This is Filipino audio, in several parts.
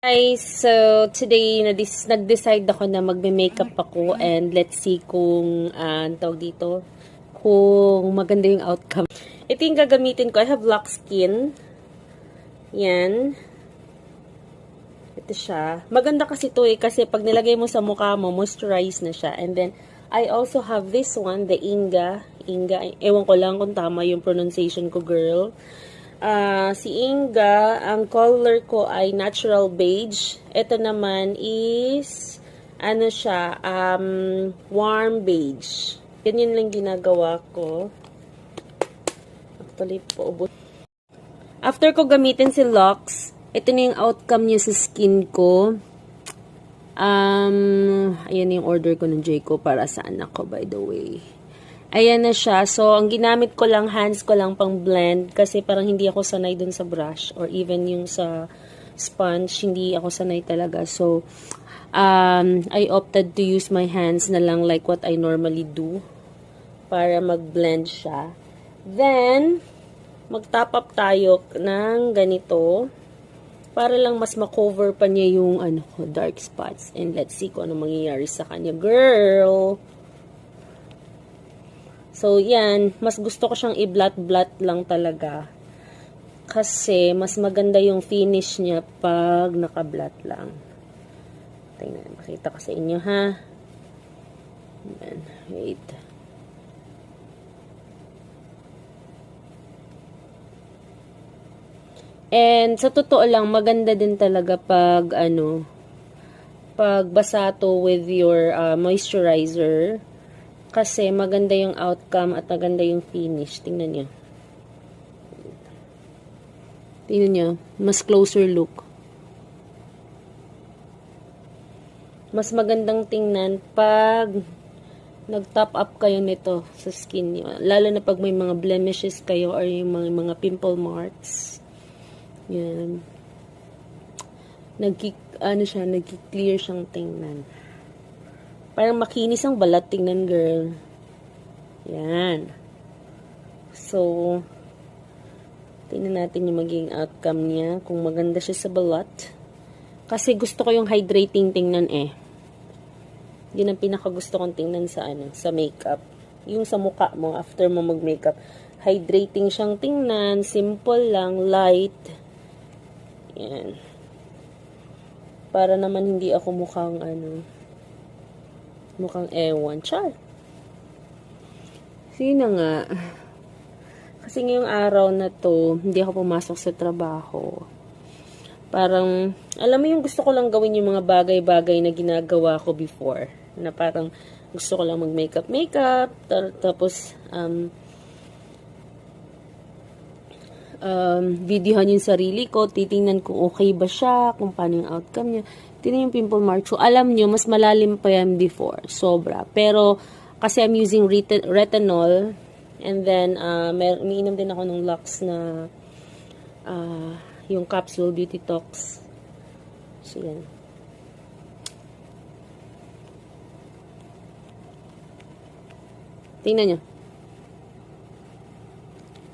Guys, so today nag-decide ako na magme-makeup ako and let's see kung tawag dito, kung maganda yung outcome. Ito yung gagamitin ko. I have Lux Skin. Yan. Ito siya. Maganda kasi ito kasi pag nilagay mo sa mukha mo, moisturize na siya. And then, I also have this one, the Inga. Ewan ko lang kung tama yung pronunciation ko, girl. Si Inga, ang color ko ay natural beige. Ito naman is, ano siya, warm beige. Ganyan lang ginagawa ko. Actually, po. After ko gamitin si Lux, ito na yung outcome niya sa skin ko. Ayan yung order ko ng Jayco para sa anak ko, by the way. Ayan na siya. So, ang ginamit ko lang, hands ko lang pang blend kasi parang hindi ako sanay dun sa brush or even yung sa sponge, hindi ako sanay talaga. So, I opted to use my hands na lang like what I normally do para mag-blend siya. Then, mag-top up tayo ng ganito para lang mas ma-cover pa niya yung dark spots. And let's see kung ano mangyayari sa kanya. Girl! So, yan. Mas gusto ko siyang i-blot-blot lang talaga. Kasi, mas maganda yung finish niya pag naka-blot lang. Tingnan, makita ko sa inyo, ha? Yan. Wait. And, sa totoo lang, maganda din talaga pag, pag basa to with your moisturizer. Kasi maganda yung outcome at maganda yung finish. Tingnan nyo. Tingnan nyo. Mas closer look. Mas magandang tingnan pag nag-top up kayo nito sa skin nyo. Lalo na pag may mga blemishes kayo or yung mga pimple marks. Yan. Nagki-clear siyang tingnan. Parang makinis ang balat, tingnan, girl. Yan. So, tingnan natin yung magiging outcome niya. Kung maganda siya sa balat. Kasi gusto ko yung hydrating tingnan eh. Yun ang pinakagusto kong tingnan sa sa makeup. Yung sa mukha mo, after mo mag-makeup. Hydrating siyang tingnan. Simple lang, light. Yan. Para naman hindi ako mukhang mukhang ewan. Char. Sino nga? Kasi ngayong araw na to, hindi ako pumasok sa trabaho. Parang, alam mo yung gusto ko lang gawin yung mga bagay-bagay na ginagawa ko before. Na parang gusto ko lang mag-makeup, tapos, videohan yung sarili ko, titingnan kung okay ba siya, kung paano yung outcome niya. Tingnan yung pimple mark. So, alam nyo, mas malalim pa yan before. Sobra. Pero, kasi I'm using retinol, and then, umiinom din ako ng Lux na, yung capsule beauty tox. So, yan. Tingnan nyo.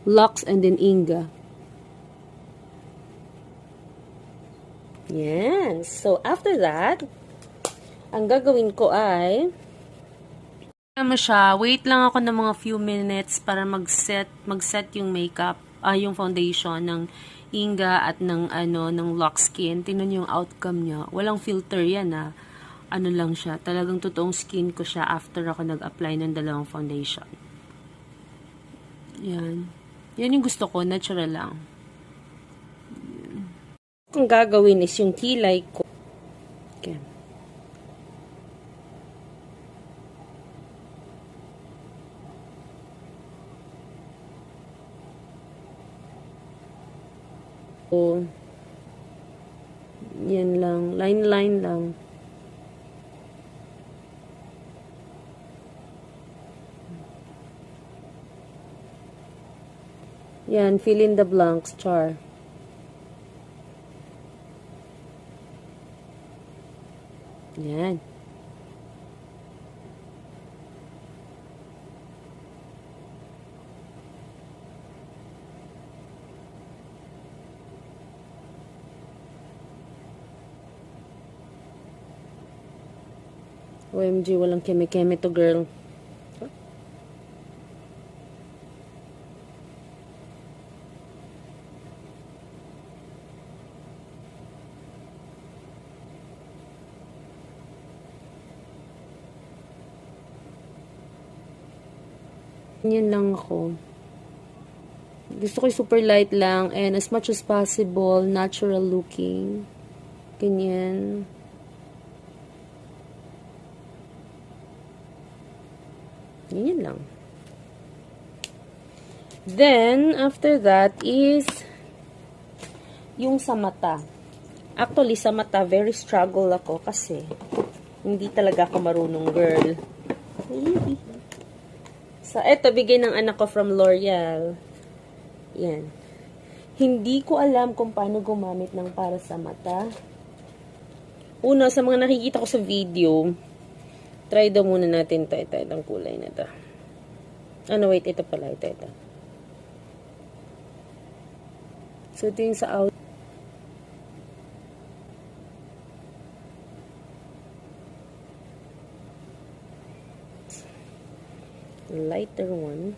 Lux and then Inga. Yan. So, after that, ang gagawin ko ay wait lang ako ng mga few minutes para mag-set yung makeup, yung foundation ng Inga at ng Lux Skin. Tingnan yung outcome niya. Walang filter yan, lang siya. Talagang totoong skin ko siya after ako nag-apply ng dalawang foundation. Yan. Yan yung gusto ko, natural lang. Kung gagawin is yung kilay ko. Okay. So, yan lang. Line lang. Yan, fill in the blanks, char. Yan. OMG, walang keme-keme to, girl. Yan lang ako. Gusto ko super light lang and as much as possible, natural looking. Ganyan. Ganyan lang. Then, after that is yung sa mata. Actually, sa mata, very struggle ako kasi hindi talaga ako marunong, girl. So, eto, bigay ng anak ko from L'Oreal. Yan. Hindi ko alam kung paano gumamit ng para sa mata. Una, sa mga nakikita ko sa video, try daw muna natin ito. Ito, itong kulay na ito. Ano, wait, ito pala. Ito. So, ito yung sa out. Lighter one.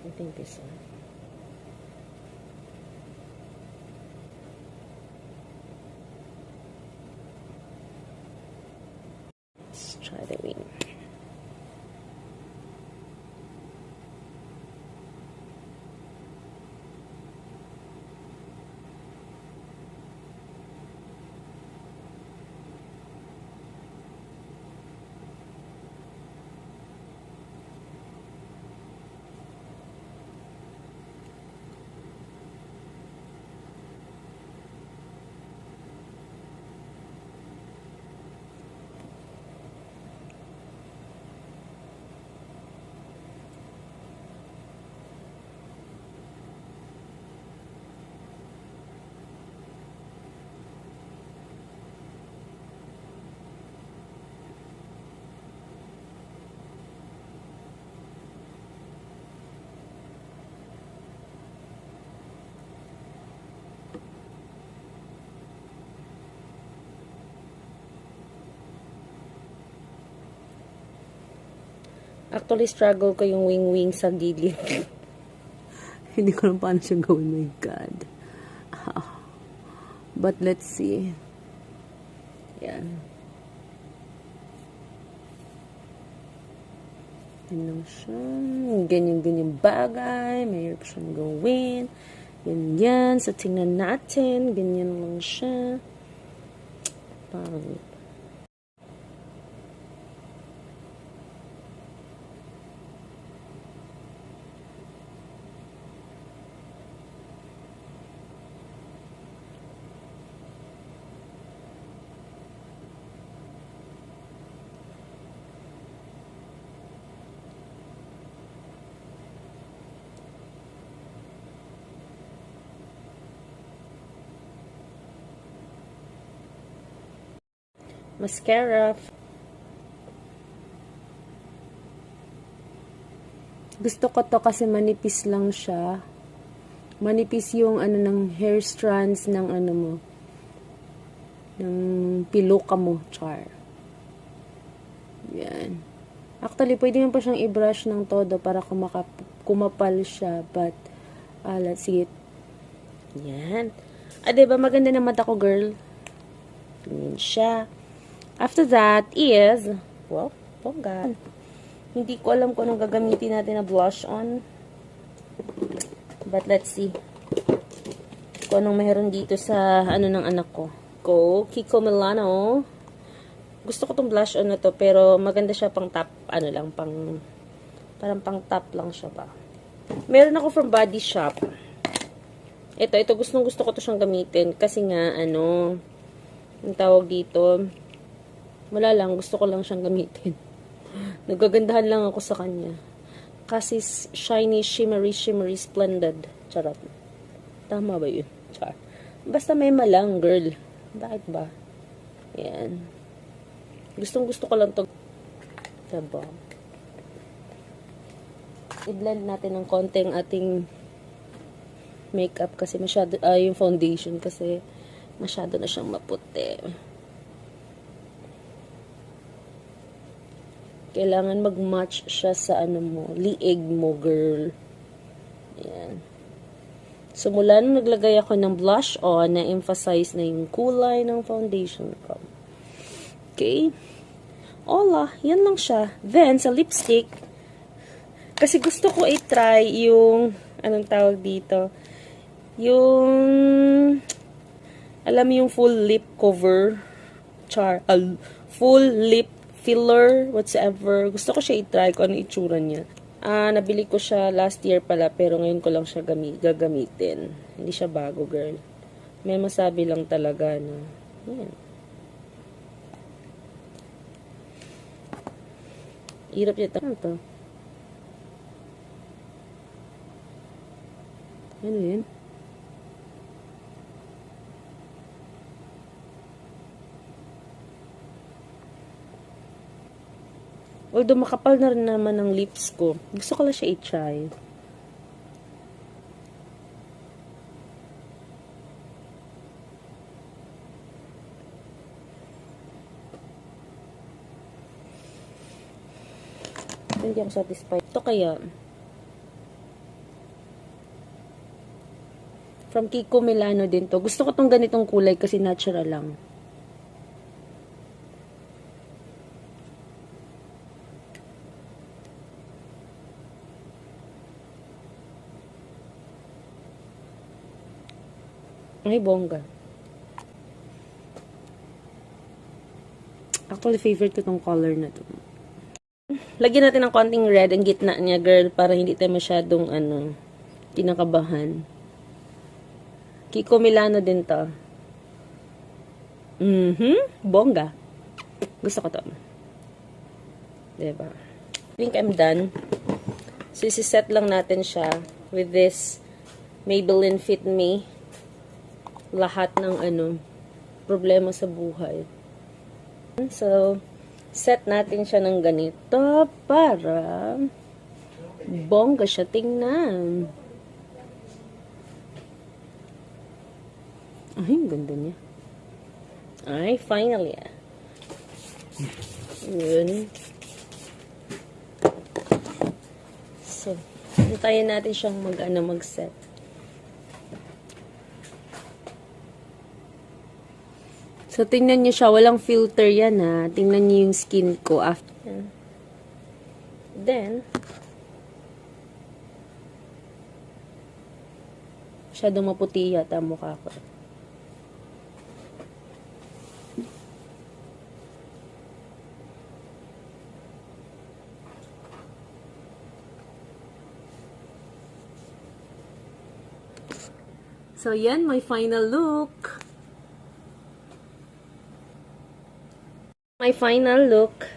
I think this one. Let's try the wing. Actually, struggle ko yung wing-wing sa gilid. Hindi ko lang paano siya gawin. My God. But let's see. Yan. Yan lang siya. Ganyan-ganyan bagay. Mayroon siyang gawin. Ganyan. So, tingnan natin. Ganyan lang siya. Pangit. Mascara. Gusto ko to kasi manipis lang siya. Manipis yung ano ng hair strands ng ano mo. Ng piluka mo, char. Yan. Actually, pwede mo pa siyang i-brush ng todo para kumapal siya. But, let's see it. Yan. Diba maganda na mata ko, girl? Ganyan siya. After that is, well, bongga. Hindi ko alam kung anong gagamitin natin na blush on. But let's see. Kung anong meron dito sa ano ng anak ko. Kiko Milano. Gusto ko tong blush on na to, pero maganda siya pang top, ano lang, parang pang top lang siya ba. Meron ako from Body Shop. Ito gusto ko to siyang gamitin kasi nga, ano, yung tawag dito, wala lang, gusto ko lang siyang gamitin. Nagagandahan lang ako sa kanya. Kasi shiny, shimmery, splendid. Charot. Tama ba yun? Char. Basta may malang, girl. Bakit ba? Yan. Gusto ko lang to. Diba? I-blend natin ng konti ang ating makeup kasi masyado, yung foundation kasi masyado na siyang maputi. Kailangan mag-match siya sa ano mo, liig mo, girl. Ayan. So, mula nung naglagay ako ng blush on, na-emphasize na yung kulay ng foundation ko. Okay. Ola, yan lang siya. Then, sa lipstick, kasi gusto ko i-try yung, anong tawag dito, yung, alam mo yung full lip cover, full lip filler, whatsoever. Gusto ko siya i-try kung ano itsura niya. Nabili ko siya last year pala, pero ngayon ko lang siya gagamitin. Hindi siya bago, girl. May masabi lang talaga na, yan. Hirap niya. Ano to? Ano yun? Although makapal na rin naman ang lips ko, gusto ko lang siya i-try. Hindi ako satisfied. Ito kaya, from Kiko Milano din to. Gusto ko tong ganitong kulay kasi natural lang. Ay, bongga. Actually, favorite ko tong color na to. Lagyan natin ng konting red ang gitna niya, girl, para hindi tayo masyadong, kinakabahan. Kiko Milano din to. Bongga. Gusto ko to. Diba? I think I'm done. So, isi-set lang natin siya with this Maybelline Fit Me. Lahat ng problema sa buhay. So, set natin siya ng ganito para bongga siya tingnan. Ay, ang ganda niya. Ay, finally. Yun. So, hintayin natin siyang mag-set. So, tingnan niyo siya. Walang filter yan, ha. Tingnan niyo yung skin ko after. Then, masyadong maputi yata ang mukha ko. So, yan, my final look. My final look.